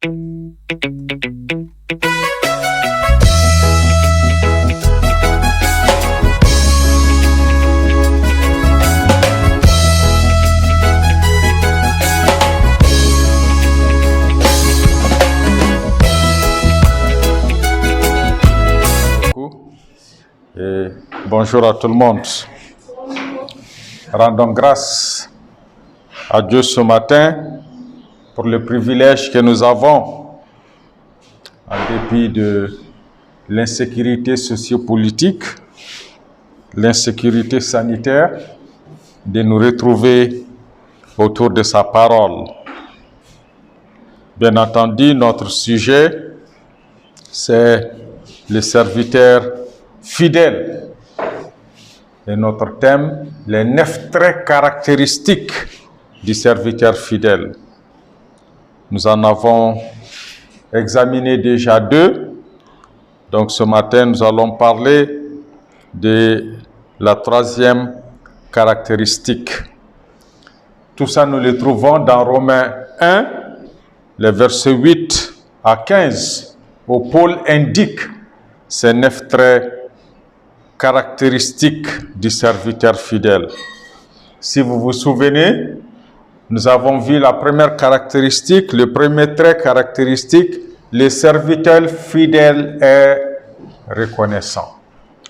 Et bonjour à tout le monde. Rendons grâce à Dieu ce matin pour le privilège que nous avons, en dépit de l'insécurité sociopolitique, l'insécurité sanitaire, de nous retrouver autour de sa parole. Bien entendu, notre sujet, c'est le serviteur fidèle. Et notre thème, les 9 traits caractéristiques du serviteur fidèle. Nous en avons examiné déjà 2. Donc ce matin, nous allons parler de la 3e caractéristique. Tout ça, nous le trouvons dans Romains 1, les versets 8 à 15, où Paul indique ces 9 traits caractéristiques du serviteur fidèle. Si vous vous souvenez, nous avons vu la première caractéristique, le premier trait caractéristique, le serviteur fidèle est reconnaissant.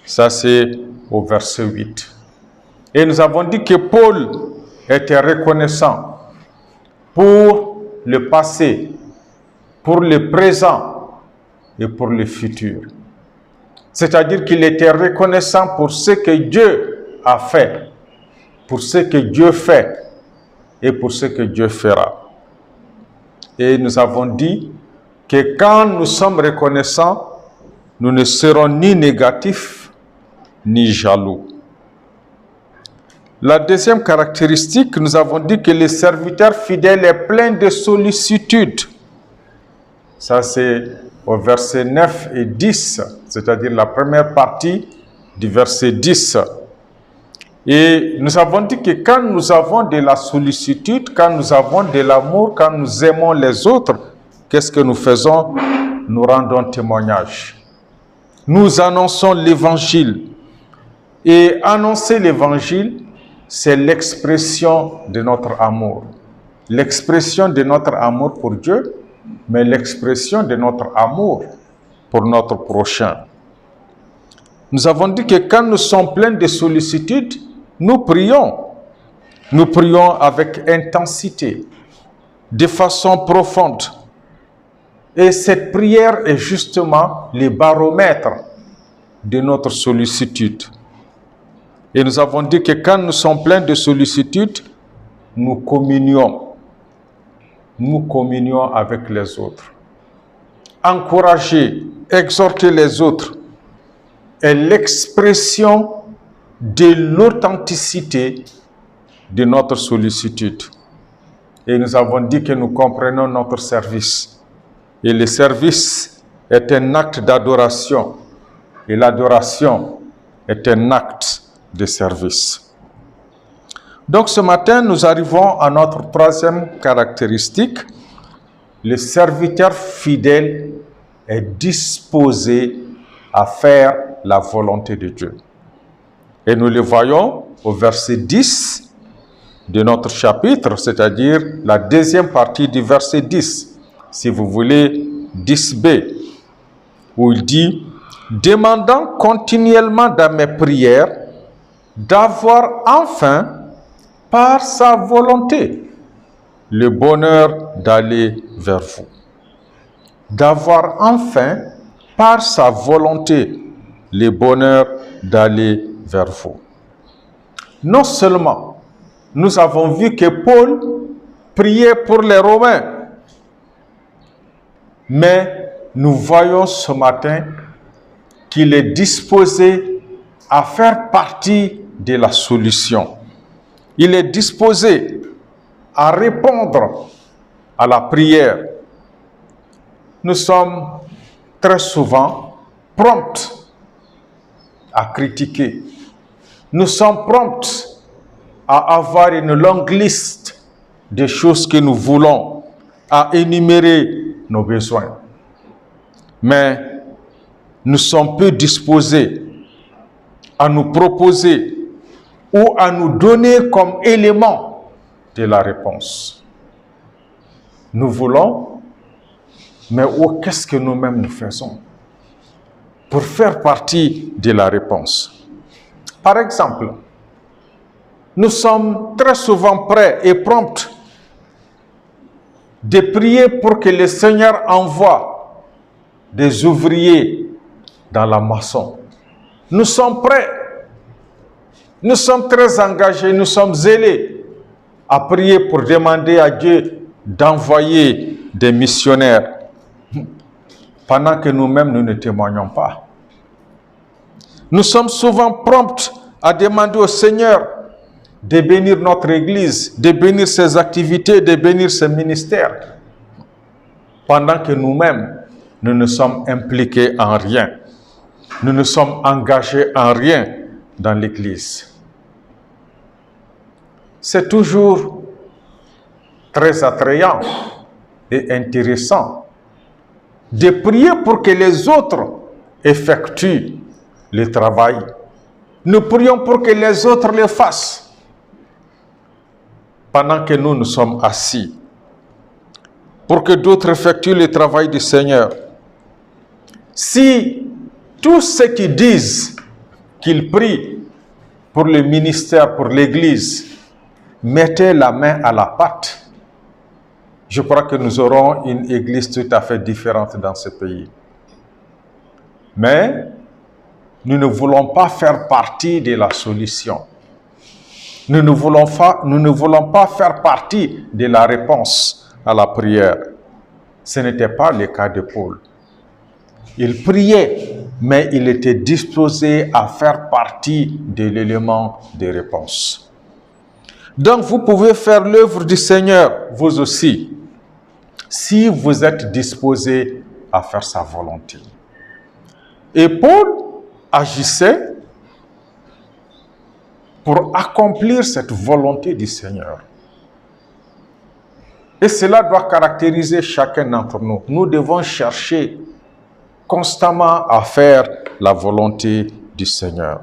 Ça, c'est au verset 8. Et nous avons dit que Paul était reconnaissant pour le passé, pour le présent et pour le futur. C'est-à-dire qu'il était reconnaissant pour ce que Dieu a fait, pour ce que Dieu fait et pour ce que Dieu fera. Et nous avons dit que quand nous sommes reconnaissants, nous ne serons ni négatifs ni jaloux. La 2e caractéristique, nous avons dit que le serviteur fidèle est plein de sollicitude. Ça, c'est au verset 9 et 10, c'est-à-dire la première partie du verset 10. Et nous avons dit que quand nous avons de la sollicitude, quand nous avons de l'amour, quand nous aimons les autres, qu'est-ce que nous faisons? Nous rendons témoignage. Nous annonçons l'évangile. Et annoncer l'évangile, c'est l'expression de notre amour. L'expression de notre amour pour Dieu, mais l'expression de notre amour pour notre prochain. Nous avons dit que quand nous sommes pleins de sollicitude, nous prions. Nous prions avec intensité, de façon profonde. Et cette prière est justement le baromètre de notre sollicitude. Et nous avons dit que quand nous sommes pleins de sollicitude, nous communions. Nous communions avec les autres. Encourager, exhorter les autres est l'expression de l'authenticité de notre sollicitude. Et nous avons dit que nous comprenons notre service. Et le service est un acte d'adoration. Et l'adoration est un acte de service. Donc ce matin, nous arrivons à notre 3e caractéristique. Le serviteur fidèle est disposé à faire la volonté de Dieu. Et nous le voyons au verset 10 de notre chapitre, c'est-à-dire la 2e partie du verset 10. Si vous voulez, 10b, où il dit « Demandant continuellement dans mes prières d'avoir enfin par sa volonté, le bonheur d'aller vers vous. » D'avoir enfin, par sa volonté, le bonheur d'aller vers vous. Non seulement, nous avons vu que Paul priait pour les Romains, mais nous voyons ce matin qu'il est disposé à faire partie de la solution. Il est disposé à répondre à la prière. Nous sommes très souvent prompts à critiquer. Nous sommes prompts à avoir une longue liste de choses que nous voulons, à énumérer nos besoins. Mais nous sommes peu disposés à nous proposer ou à nous donner comme élément de la réponse. Nous voulons, mais qu'est-ce que nous-mêmes nous faisons pour faire partie de la réponse? Par exemple, nous sommes très souvent prêts et prompts de prier pour que le Seigneur envoie des ouvriers dans la maçon. Nous sommes prêts, nous sommes très engagés, nous sommes zélés à prier pour demander à Dieu d'envoyer des missionnaires pendant que nous-mêmes nous ne témoignons pas. Nous sommes souvent prompts à demander au Seigneur de bénir notre Église, de bénir ses activités, de bénir ses ministères, pendant que nous-mêmes, nous ne sommes impliqués en rien. Nous ne sommes engagés en rien dans l'Église. C'est toujours très attrayant et intéressant de prier pour que les autres effectuent le travail. Nous prions pour que les autres le fassent, pendant que nous sommes assis, pour que d'autres effectuent le travail du Seigneur. Si tous ceux qui disent qu'ils prient pour le ministère, pour l'Église, mettaient la main à la pâte, je crois que nous aurons une Église tout à fait différente dans ce pays. Mais nous ne voulons pas faire partie de la solution. Nous ne voulons pas faire partie de la réponse à la prière. Ce n'était pas le cas de Paul. Il priait, mais il était disposé à faire partie de l'élément de réponse. Donc vous pouvez faire l'œuvre du Seigneur, vous aussi, si vous êtes disposé à faire sa volonté. Et Paul agissait pour accomplir cette volonté du Seigneur. Et cela doit caractériser chacun d'entre nous. Nous devons chercher constamment à faire la volonté du Seigneur.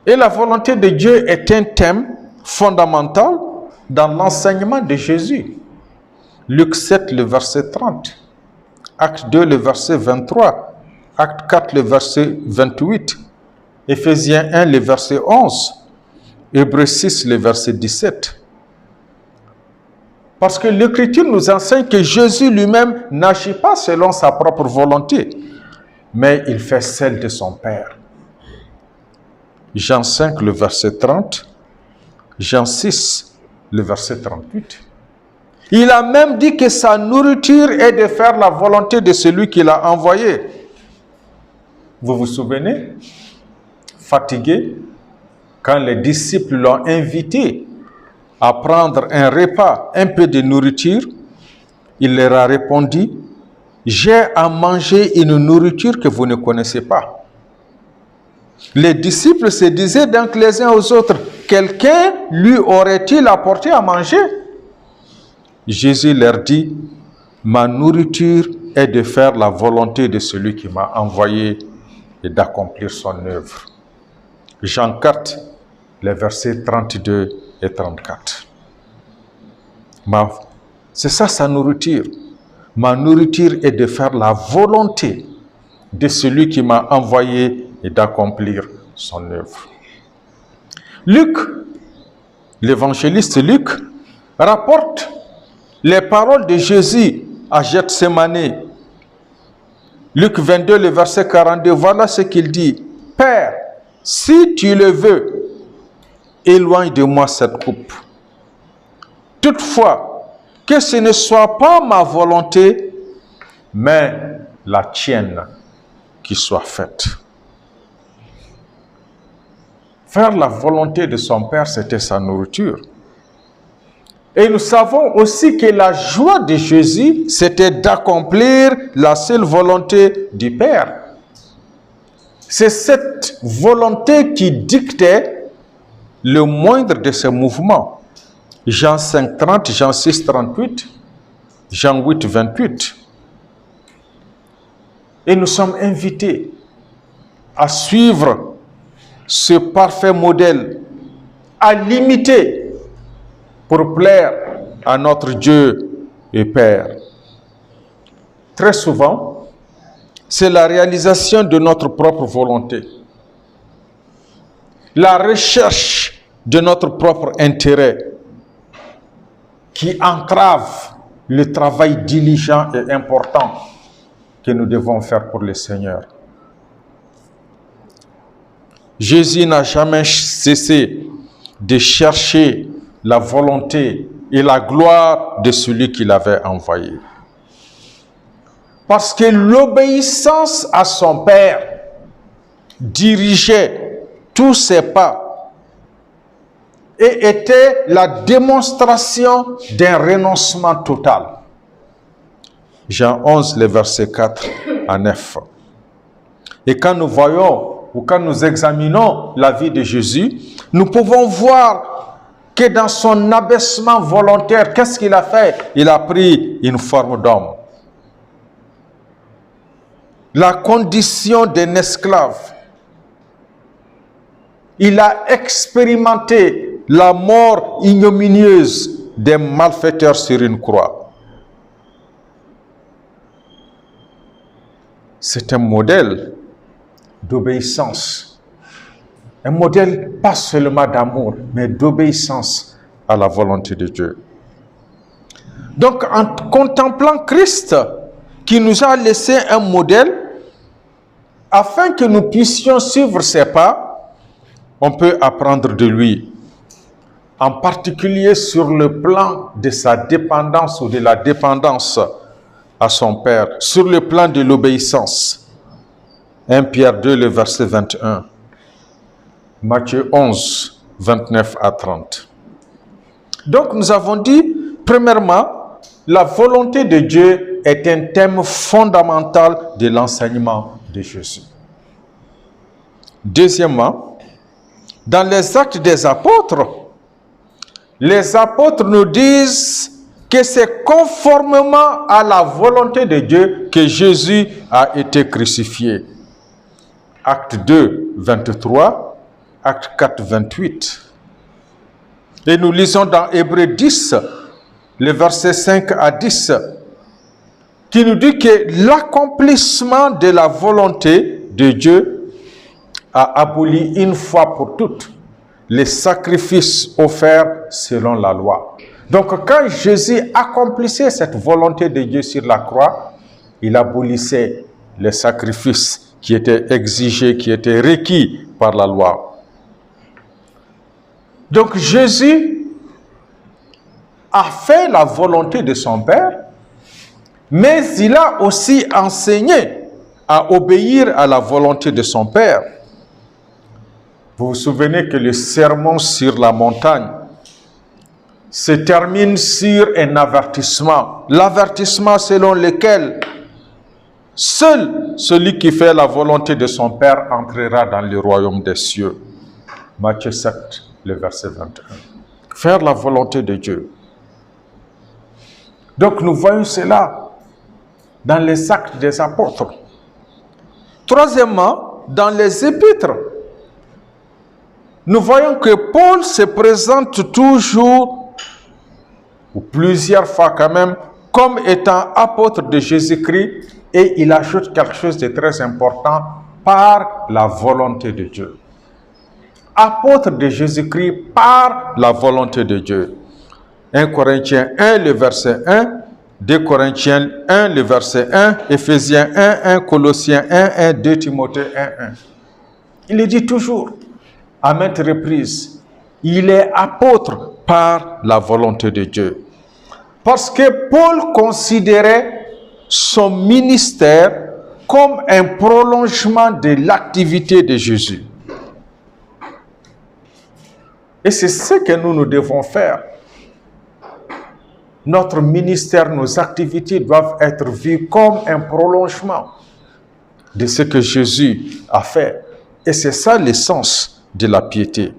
Et la volonté de Dieu est un thème fondamental dans l'enseignement de Jésus. Luc 7, le verset 30. Acte 2, le verset 23. Acte 4, le verset 28. Éphésiens 1, le verset 11. Hébreux 6, le verset 17. Parce que l'Écriture nous enseigne que Jésus lui-même n'agit pas selon sa propre volonté, mais il fait celle de son Père. Jean 5, le verset 30. Jean 6, le verset 38. Il a même dit que sa nourriture est de faire la volonté de celui qui l'a envoyé. Vous vous souvenez? Fatigué, quand les disciples l'ont invité à prendre un repas, un peu de nourriture, il leur a répondu: j'ai à manger une nourriture que vous ne connaissez pas. Les disciples se disaient donc les uns aux autres: quelqu'un lui aurait-il apporté à manger? Jésus leur dit: ma nourriture est de faire la volonté de celui qui m'a envoyé et d'accomplir son œuvre. Jean 4, les versets 32 et 34. C'est ça sa nourriture. Ma nourriture est de faire la volonté de celui qui m'a envoyé et d'accomplir son œuvre. Luc, l'évangéliste Luc, rapporte les paroles de Jésus à Gethsémani. Luc 22, le verset 42, voilà ce qu'il dit: Père, si tu le veux, éloigne de moi cette coupe. Toutefois, que ce ne soit pas ma volonté, mais la tienne qui soit faite. Faire la volonté de son Père, c'était sa nourriture. Et nous savons aussi que la joie de Jésus, c'était d'accomplir la seule volonté du Père. C'est cette volonté qui dictait le moindre de ses mouvements. Jean 5, 30, Jean 6, 38. Jean 8, 28. Et nous sommes invités à suivre ce parfait modèle, à l'imiter pour plaire à notre Dieu et Père. Très souvent, c'est la réalisation de notre propre volonté, la recherche de notre propre intérêt qui entrave le travail diligent et important que nous devons faire pour le Seigneur. Jésus n'a jamais cessé de chercher la volonté et la gloire de celui qu'il avait envoyé. Parce que l'obéissance à son Père dirigeait tous ses pas et était la démonstration d'un renoncement total. Jean 11, les versets 4 à 9. Et quand nous voyons ou quand nous examinons la vie de Jésus, nous pouvons voir que dans son abaissement volontaire, qu'est-ce qu'il a fait? Il a pris une forme d'homme. La condition d'un esclave. Il a expérimenté la mort ignominieuse des malfaiteurs sur une croix. C'est un modèle d'obéissance. Un modèle pas seulement d'amour, mais d'obéissance à la volonté de Dieu. Donc, en contemplant Christ, qui nous a laissé un modèle, afin que nous puissions suivre ses pas, on peut apprendre de lui, en particulier sur le plan de sa dépendance ou de la dépendance à son Père, sur le plan de l'obéissance. 1 Pierre 2, le verset 21. Matthieu 11, 29 à 30. Donc nous avons dit, premièrement, la volonté de Dieu est un thème fondamental de l'enseignement de Jésus. Deuxièmement, dans les actes des apôtres, les apôtres nous disent que c'est conformément à la volonté de Dieu que Jésus a été crucifié. Acte 2, 23, Acte 4, 28. Et nous lisons dans Hébreux 10, les versets 5 à 10, qui nous dit que l'accomplissement de la volonté de Dieu a aboli une fois pour toutes les sacrifices offerts selon la loi. Donc quand Jésus accomplissait cette volonté de Dieu sur la croix, il abolissait les sacrifices qui étaient exigés, qui étaient requis par la loi. Donc Jésus a fait la volonté de son Père, mais il a aussi enseigné à obéir à la volonté de son Père. Vous vous souvenez que le sermon sur la montagne se termine sur un avertissement. L'avertissement selon lequel seul celui qui fait la volonté de son Père entrera dans le royaume des cieux. Matthieu 7, le verset 21. Faire la volonté de Dieu. Donc nous voyons cela dans les actes des apôtres. Troisièmement, dans les épîtres, nous voyons que Paul se présente toujours, ou plusieurs fois quand même, comme étant apôtre de Jésus-Christ, et il ajoute quelque chose de très important, par la volonté de Dieu. Apôtre de Jésus-Christ par la volonté de Dieu. 1 Corinthiens 1, le verset 1, 2 Corinthiens 1, le verset 1, Éphésiens 1, 1 Colossiens 1, 1, 2 Timothée 1, 1. Il le dit toujours, à maintes reprises, il est apôtre par la volonté de Dieu. Parce que Paul considérait son ministère comme un prolongement de l'activité de Jésus. Et c'est ce que nous devons faire. Notre ministère, nos activités doivent être vues comme un prolongement de ce que Jésus a fait. Et c'est ça l'essence de la piété.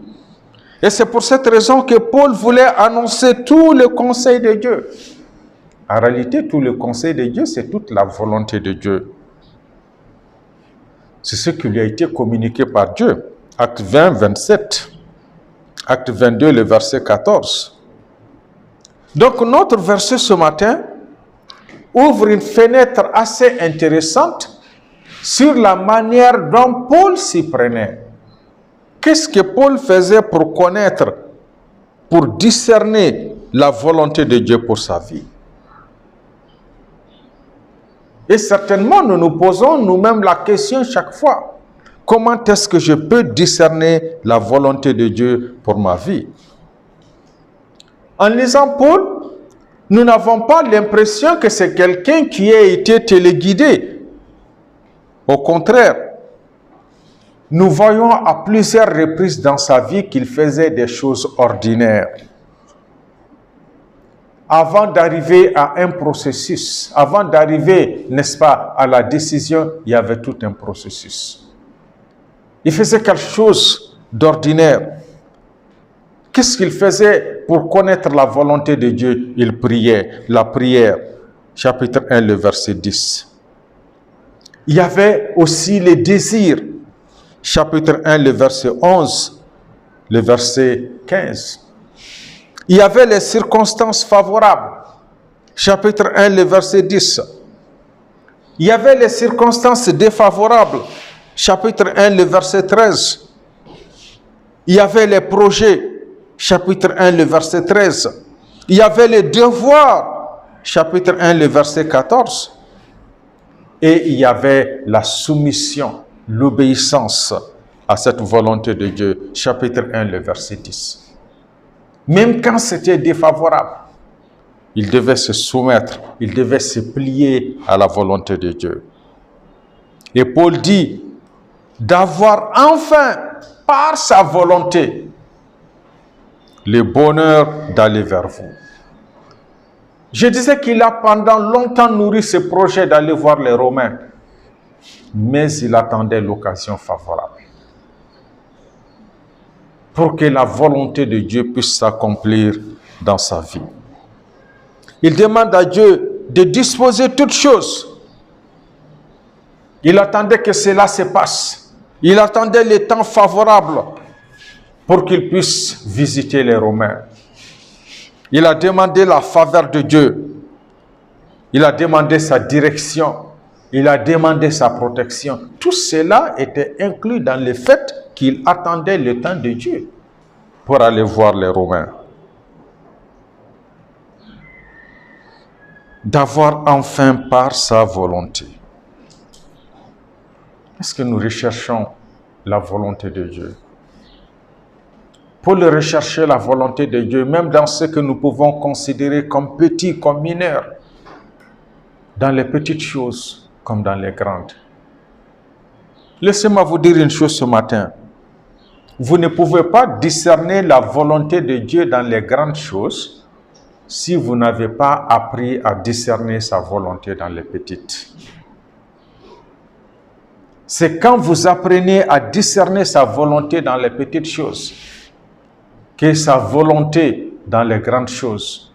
Et c'est pour cette raison que Paul voulait annoncer tout le conseil de Dieu. En réalité, tout le conseil de Dieu, c'est toute la volonté de Dieu. C'est ce qui lui a été communiqué par Dieu. Acte 20, 27. Acte 22, le verset 14. Donc, notre verset ce matin ouvre une fenêtre assez intéressante sur la manière dont Paul s'y prenait. Qu'est-ce que Paul faisait pour connaître, pour discerner la volonté de Dieu pour sa vie? Et certainement, nous nous posons nous-mêmes la question chaque fois. Comment est-ce que je peux discerner la volonté de Dieu pour ma vie? En lisant Paul, nous n'avons pas l'impression que c'est quelqu'un qui a été téléguidé. Au contraire, nous voyons à plusieurs reprises dans sa vie qu'il faisait des choses ordinaires. Avant d'arriver à un processus, avant d'arriver, n'est-ce pas, à la décision, il y avait tout un processus. Il faisait quelque chose d'ordinaire. Qu'est-ce qu'il faisait pour connaître la volonté de Dieu? Il priait, la prière, chapitre 1, le verset 10. Il y avait aussi les désirs, chapitre 1, le verset 11, le verset 15. Il y avait les circonstances favorables, chapitre 1, le verset 10. Il y avait les circonstances défavorables, chapitre 1, le verset 13. Il y avait les projets, chapitre 1, le verset 13. Il y avait les devoirs, chapitre 1, le verset 14. Et il y avait la soumission, l'obéissance à cette volonté de Dieu, chapitre 1, le verset 10. Même quand c'était défavorable, il devait se soumettre, il devait se plier à la volonté de Dieu. Et Paul dit d'avoir enfin, par sa volonté, le bonheur d'aller vers vous. Je disais qu'il a pendant longtemps nourri ce projet d'aller voir les Romains, mais il attendait l'occasion favorable pour que la volonté de Dieu puisse s'accomplir dans sa vie. Il demande à Dieu de disposer toutes choses. Il attendait que cela se passe. Il attendait les temps favorables pour qu'il puisse visiter les Romains. Il a demandé la faveur de Dieu. Il a demandé sa direction. Il a demandé sa protection. Tout cela était inclus dans le fait qu'il attendait le temps de Dieu pour aller voir les Romains. D'avoir enfin par sa volonté. Est-ce que nous recherchons la volonté de Dieu? Pour le rechercher la volonté de Dieu, même dans ce que nous pouvons considérer comme petit, comme mineur, dans les petites choses comme dans les grandes. Laissez-moi vous dire une chose ce matin. Vous ne pouvez pas discerner la volonté de Dieu dans les grandes choses si vous n'avez pas appris à discerner sa volonté dans les petites. C'est quand vous apprenez à discerner sa volonté dans les petites choses que sa volonté dans les grandes choses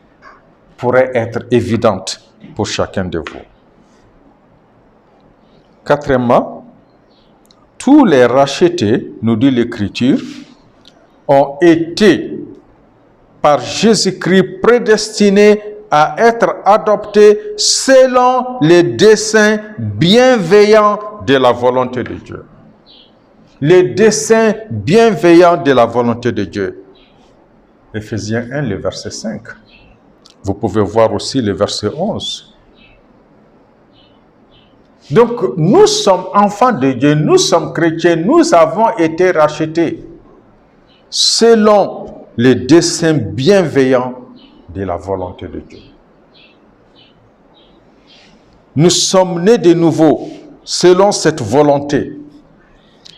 pourrait être évidente pour chacun de vous. Quatrièmement, tous les rachetés, nous dit l'Écriture, ont été par Jésus-Christ prédestinés à être adoptés selon les desseins bienveillants de la volonté de Dieu. Les desseins bienveillants de la volonté de Dieu. Éphésiens 1, le verset 5. Vous pouvez voir aussi le verset 11. Donc, nous sommes enfants de Dieu, nous sommes chrétiens, nous avons été rachetés selon les desseins bienveillants de la volonté de Dieu. Nous sommes nés de nouveau selon cette volonté.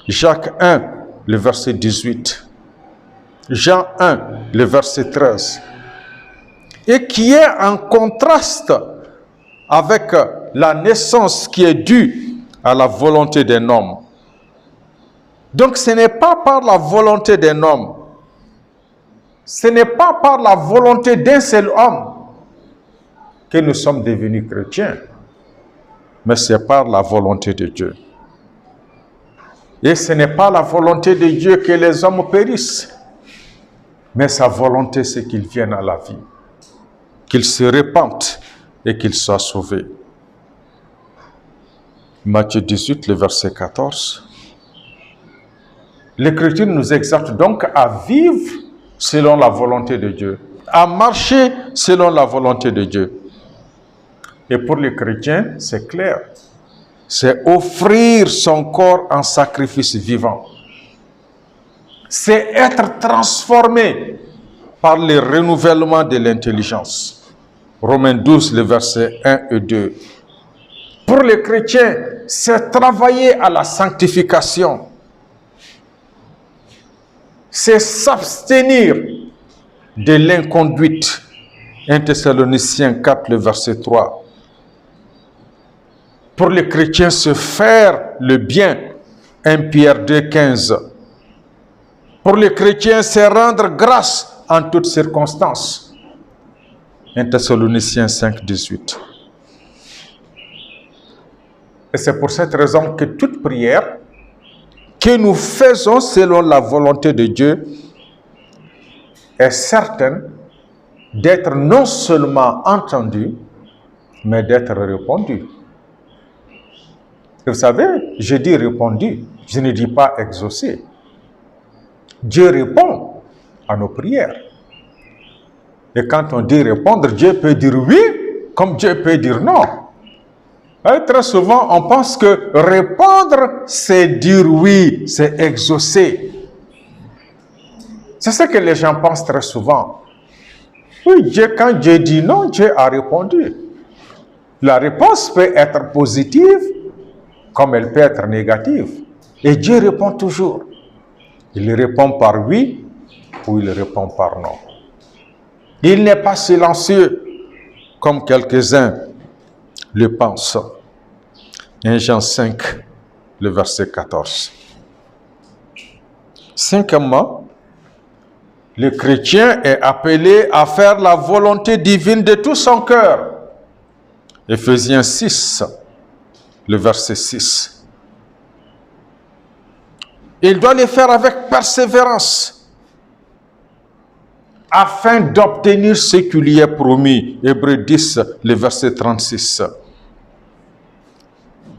Jacques 1, le verset 18. Jean 1, le verset 13. Et qui est en contraste avec la naissance qui est due à la volonté d'un homme. Donc ce n'est pas par la volonté d'un homme, ce n'est pas par la volonté d'un seul homme que nous sommes devenus chrétiens, mais c'est par la volonté de Dieu. Et ce n'est pas la volonté de Dieu que les hommes périssent, mais sa volonté, c'est qu'ils viennent à la vie, qu'ils se répandent et qu'ils soient sauvés. Matthieu 18, le verset 14. L'Écriture nous exhorte donc à vivre selon la volonté de Dieu, à marcher selon la volonté de Dieu. Et pour les chrétiens, c'est clair. C'est offrir son corps en sacrifice vivant. C'est être transformé par le renouvellement de l'intelligence. Romains 12, le verset 1 et 2. Pour les chrétiens, c'est travailler à la sanctification. C'est s'abstenir de l'inconduite. 1 Thessaloniciens 4, le verset 3. Pour les chrétiens, se faire le bien. 1 Pierre 2, 15. Pour les chrétiens, c'est rendre grâce en toutes circonstances. 1 Thessaloniciens 5, 18. Et c'est pour cette raison que toute prière que nous faisons selon la volonté de Dieu est certaine d'être non seulement entendue, mais d'être répondue. Vous savez, je dis répondu, je ne dis pas exaucé. Dieu répond à nos prières. Et quand on dit répondre, Dieu peut dire oui, comme Dieu peut dire non. Et très souvent, on pense que répondre, c'est dire oui, c'est exaucer. C'est ce que les gens pensent très souvent. Oui, quand Dieu dit non, Dieu a répondu. La réponse peut être positive, comme elle peut être négative. Et Dieu répond toujours. Il répond par oui ou il répond par non. Il n'est pas silencieux, comme quelques-uns le pensent. 1 Jean 5, le verset 14. Cinquièmement, le chrétien est appelé à faire la volonté divine de tout son cœur. Éphésiens 6, le verset 6. Il doit le faire avec persévérance afin d'obtenir ce qui lui est promis. Hébreux 10, le verset 36.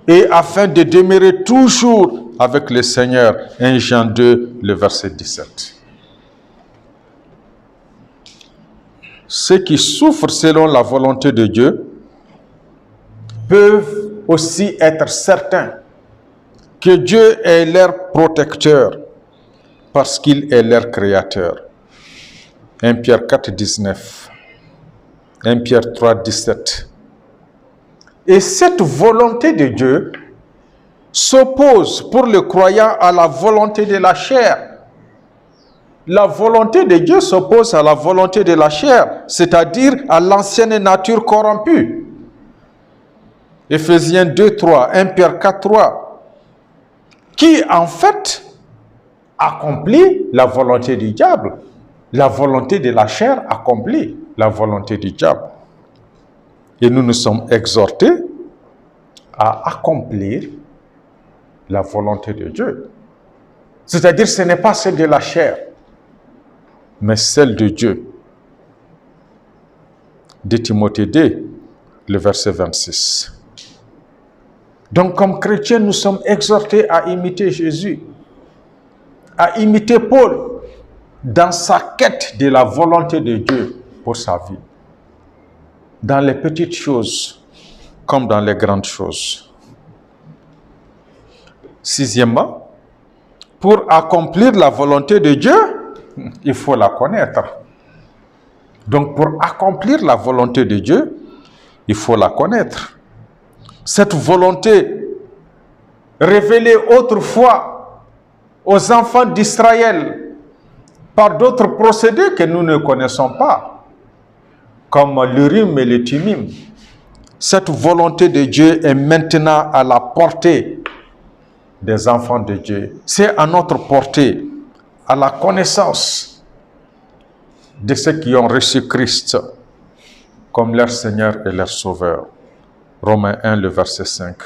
Et afin de demeurer toujours avec le Seigneur. 1 Jean 2, le verset 17. Ceux qui souffrent selon la volonté de Dieu peuvent aussi être certains que Dieu est leur protecteur parce qu'il est leur créateur. 1 Pierre 4, 19. 1 Pierre 3, 17. Et cette volonté de Dieu s'oppose pour le croyant à la volonté de la chair. La volonté de Dieu s'oppose à la volonté de la chair, c'est-à-dire à l'ancienne nature corrompue. Éphésiens 2, 3, 1 Pierre 4, 3, qui en fait accomplit la volonté du diable. La volonté de la chair accomplit la volonté du diable. Et nous sommes exhortés à accomplir la volonté de Dieu. C'est-à-dire, ce n'est pas celle de la chair, mais celle de Dieu. De Timothée 2, le verset 26. Donc, comme chrétiens, nous sommes exhortés à imiter Jésus, à imiter Paul dans sa quête de la volonté de Dieu pour sa vie. Dans les petites choses comme dans les grandes choses. Sixièmement, pour accomplir la volonté de Dieu, il faut la connaître. Donc pour accomplir la volonté de Dieu, il faut la connaître. Cette volonté révélée autrefois aux enfants d'Israël par d'autres procédés que nous ne connaissons pas, comme l'Urim et le Thummim. Cette volonté de Dieu est maintenant à la portée des enfants de Dieu. C'est à notre portée, à la connaissance de ceux qui ont reçu Christ comme leur Seigneur et leur Sauveur. Romains 1, le verset 5.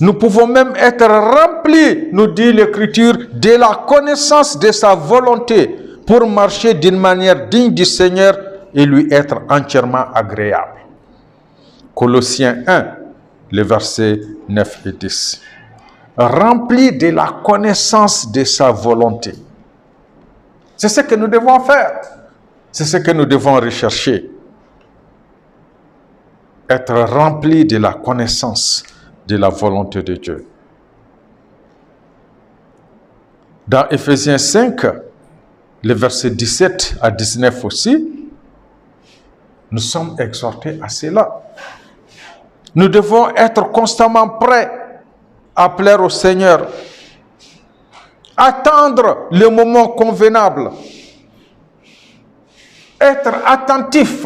Nous pouvons même être remplis, nous dit l'Écriture, de la connaissance de sa volonté pour marcher d'une manière digne du Seigneur et lui être entièrement agréable. Colossiens 1, les versets 9 et 10. Remplis de la connaissance de sa volonté. C'est ce que nous devons faire. C'est ce que nous devons rechercher. Être remplis de la connaissance de la volonté de Dieu. Dans Éphésiens 5, les versets 17 à 19 aussi, nous sommes exhortés à cela. Nous devons être constamment prêts à plaire au Seigneur. Attendre le moment convenable. Être attentif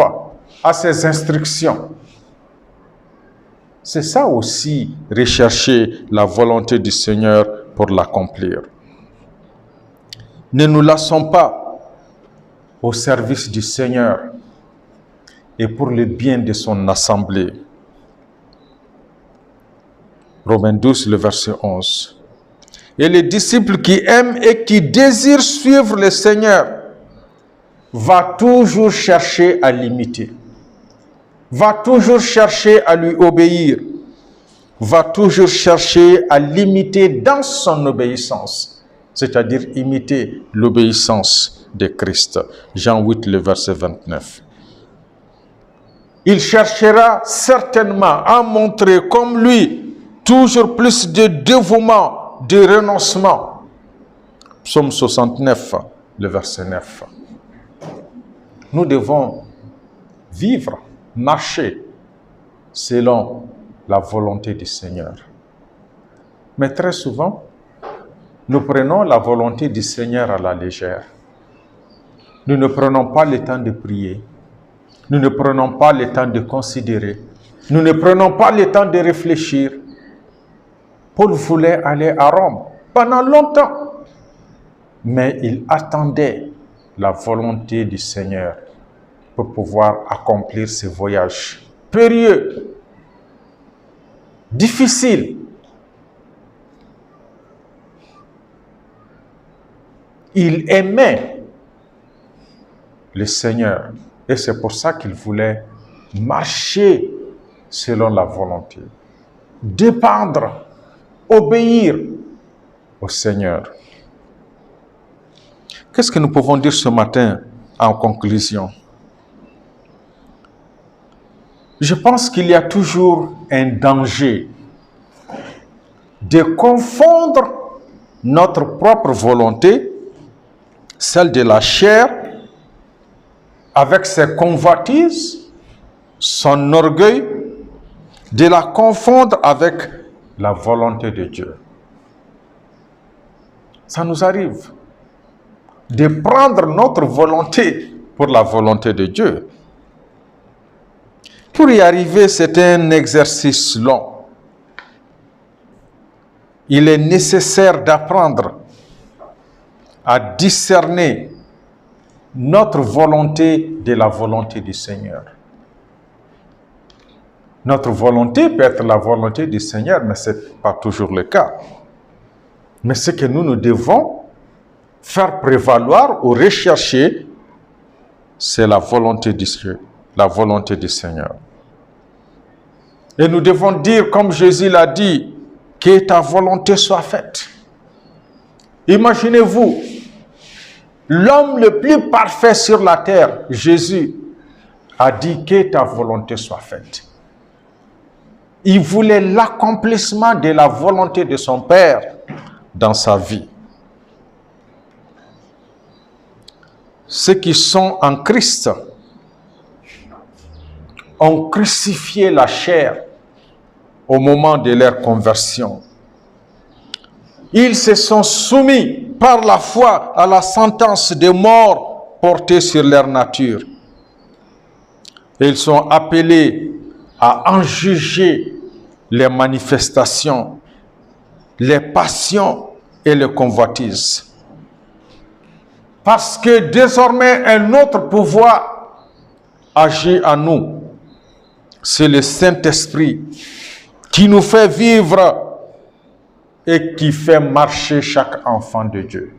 à ses instructions. C'est ça aussi, rechercher la volonté du Seigneur pour l'accomplir. Ne nous lassons pas au service du Seigneur et pour le bien de son assemblée. Romains 12, le verset 11. Et les disciples qui aiment et qui désirent suivre le Seigneur va toujours chercher à l'imiter, va toujours chercher à lui obéir, va toujours chercher à l'imiter dans son obéissance, c'est-à-dire imiter l'obéissance de Christ. Jean 8, le verset 29. Il cherchera certainement à montrer comme lui toujours plus de dévouement, de renoncement. Psaume 69, le verset 9. Nous devons vivre, marcher selon la volonté du Seigneur. Mais très souvent, nous prenons la volonté du Seigneur à la légère. Nous ne prenons pas le temps de prier. Nous ne prenons pas le temps de considérer. Nous ne prenons pas le temps de réfléchir. Paul voulait aller à Rome pendant longtemps, mais il attendait la volonté du Seigneur pour pouvoir accomplir ce voyage périlleux, difficile. Il aimait le Seigneur et c'est pour ça qu'il voulait marcher selon la volonté, dépendre, obéir au Seigneur. Qu'est-ce que nous pouvons dire ce matin en conclusion? Je pense qu'il y a toujours un danger de confondre notre propre volonté, celle de la chair, avec ses convoitises, son orgueil, de la confondre avec la volonté de Dieu. Ça nous arrive de prendre notre volonté pour la volonté de Dieu. Pour y arriver, c'est un exercice long. Il est nécessaire d'apprendre à discerner notre volonté de la volonté du Seigneur. Notre volonté peut être la volonté du Seigneur, mais ce n'est pas toujours le cas. Mais ce que nous devons faire prévaloir ou rechercher, c'est la volonté du Dieu, la volonté du Seigneur. Et nous devons dire, comme Jésus l'a dit, que ta volonté soit faite. Imaginez-vous, l'homme le plus parfait sur la terre, Jésus, a dit que ta volonté soit faite. Il voulait l'accomplissement de la volonté de son Père dans sa vie. Ceux qui sont en Christ ont crucifié la chair au moment de leur conversion. Ils se sont soumis par la foi à la sentence de mort portée sur leur nature. Et ils sont appelés à en juger les manifestations, les passions et les convoitises. Parce que désormais un autre pouvoir agit en nous. C'est le Saint-Esprit qui nous fait vivre et qui fait marcher chaque enfant de Dieu.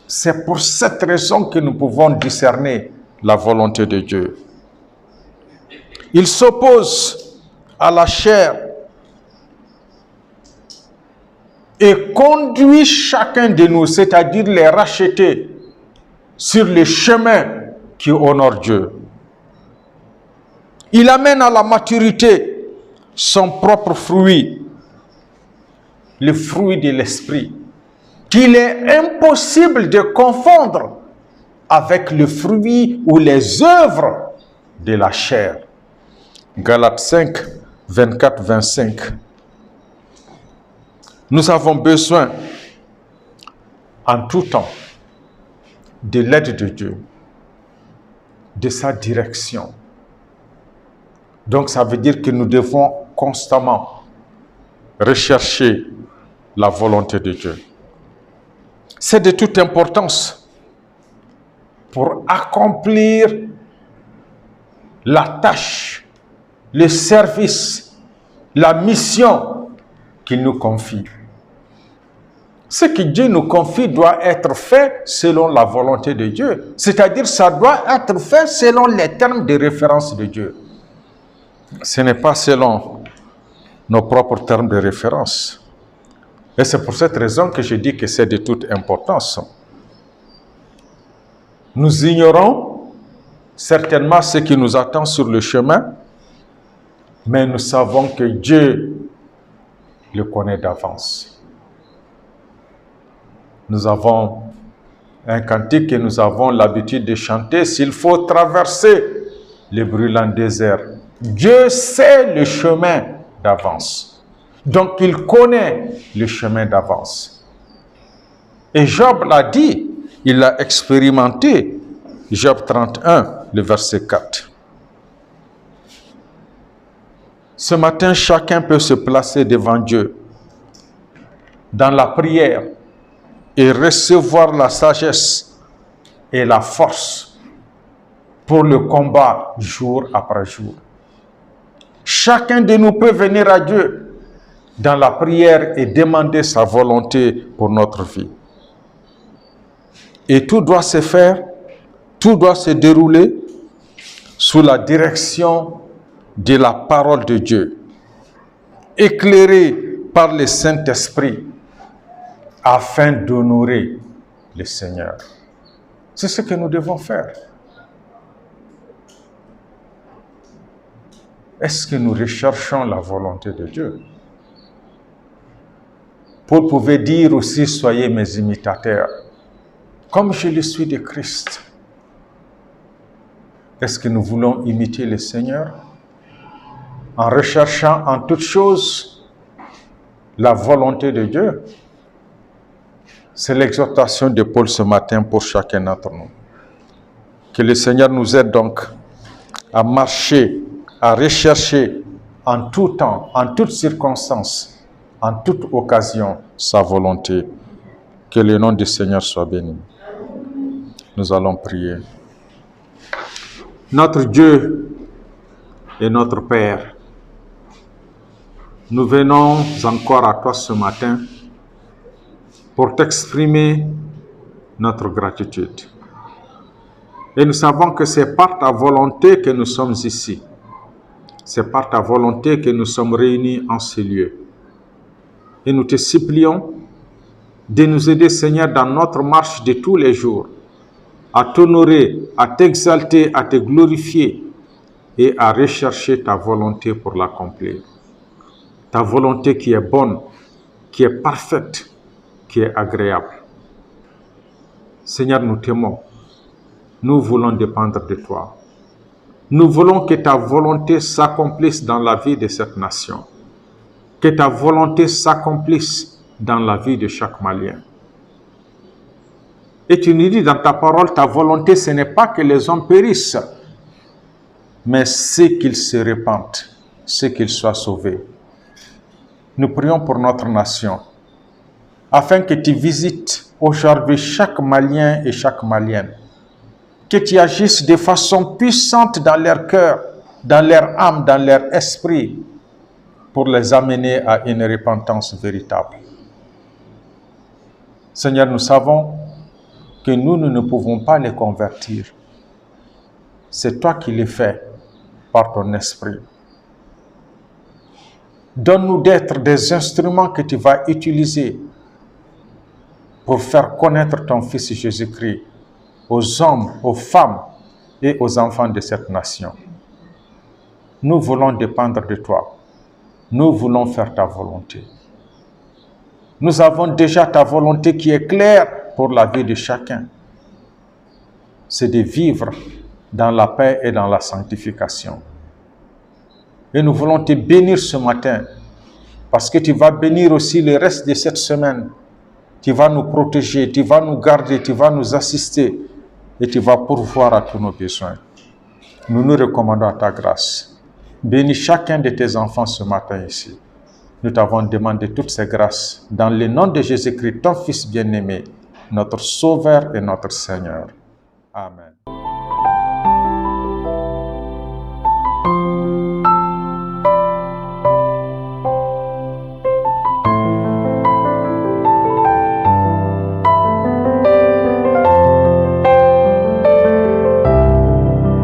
C'est pour cette raison que nous pouvons discerner la volonté de Dieu. Il s'oppose à la chair et conduit chacun de nous, c'est-à-dire les racheter, sur le chemin qui honore Dieu. Il amène à la maturité son propre fruit, le fruit de l'esprit, qu'il est impossible de confondre avec le fruit ou les œuvres de la chair. Galates 5, 24, 25. Nous avons besoin en tout temps de l'aide de Dieu, de sa direction. Donc ça veut dire que nous devons constamment rechercher la volonté de Dieu. C'est de toute importance pour accomplir la tâche, le service, la mission qu'il nous confie. Ce que Dieu nous confie doit être fait selon la volonté de Dieu. C'est-à-dire, ça doit être fait selon les termes de référence de Dieu. Ce n'est pas selon nos propres termes de référence. Et c'est pour cette raison que je dis que c'est de toute importance. Nous ignorons certainement ce qui nous attend sur le chemin, mais nous savons que Dieu le connaît d'avance. Nous avons un cantique que nous avons l'habitude de chanter. S'il faut traverser le brûlant désert, Dieu sait le chemin d'avance. Donc il connaît le chemin d'avance. Et Job l'a dit, il l'a expérimenté. Job 31, le verset 4. Ce matin, chacun peut se placer devant Dieu dans la prière et recevoir la sagesse et la force pour le combat jour après jour. Chacun de nous peut venir à Dieu dans la prière et demander sa volonté pour notre vie. Et tout doit se faire, tout doit se dérouler sous la direction de la parole de Dieu, éclairée par le Saint-Esprit, afin d'honorer le Seigneur. C'est ce que nous devons faire. Est-ce que nous recherchons la volonté de Dieu? Paul pouvait dire aussi, soyez mes imitateurs, comme je le suis de Christ. Est-ce que nous voulons imiter le Seigneur en recherchant en toutes choses la volonté de Dieu? C'est l'exhortation de Paul ce matin pour chacun d'entre nous. Que le Seigneur nous aide donc à marcher, à rechercher en tout temps, en toutes circonstances, en toute occasion, sa volonté. Que le nom du Seigneur soit béni. Nous allons prier. Notre Dieu et notre Père, nous venons encore à toi ce matin pour t'exprimer notre gratitude. Et nous savons que c'est par ta volonté que nous sommes ici. C'est par ta volonté que nous sommes réunis en ces lieux. Et nous te supplions de nous aider, Seigneur, dans notre marche de tous les jours, à t'honorer, à t'exalter, à te glorifier et à rechercher ta volonté pour l'accomplir. Ta volonté qui est bonne, qui est parfaite, qui est agréable. Seigneur, nous t'aimons. Nous voulons dépendre de toi. Nous voulons que ta volonté s'accomplisse dans la vie de cette nation. Que ta volonté s'accomplisse dans la vie de chaque Malien. Et tu nous dis dans ta parole, ta volonté, ce n'est pas que les hommes périssent, mais c'est qu'ils se répandent, c'est qu'ils soient sauvés. Nous prions pour notre nation, afin que tu visites aujourd'hui chaque Malien et chaque Malienne, que tu agisses de façon puissante dans leur cœur, dans leur âme, dans leur esprit, pour les amener à une repentance véritable. Seigneur, nous savons que nous ne pouvons pas les convertir. C'est toi qui les fais par ton esprit. Donne-nous d'être des instruments que tu vas utiliser pour faire connaître ton Fils Jésus-Christ aux hommes, aux femmes et aux enfants de cette nation. Nous voulons dépendre de toi. Nous voulons faire ta volonté. Nous avons déjà ta volonté qui est claire pour la vie de chacun. C'est de vivre dans la paix et dans la sanctification. Et nous voulons te bénir ce matin, parce que tu vas bénir aussi le reste de cette semaine. Tu vas nous protéger, tu vas nous garder, tu vas nous assister et tu vas pourvoir à tous nos besoins. Nous nous recommandons à ta grâce. Bénis chacun de tes enfants ce matin ici. Nous t'avons demandé toutes ces grâces dans le nom de Jésus-Christ, ton Fils bien-aimé, notre Sauveur et notre Seigneur. Amen.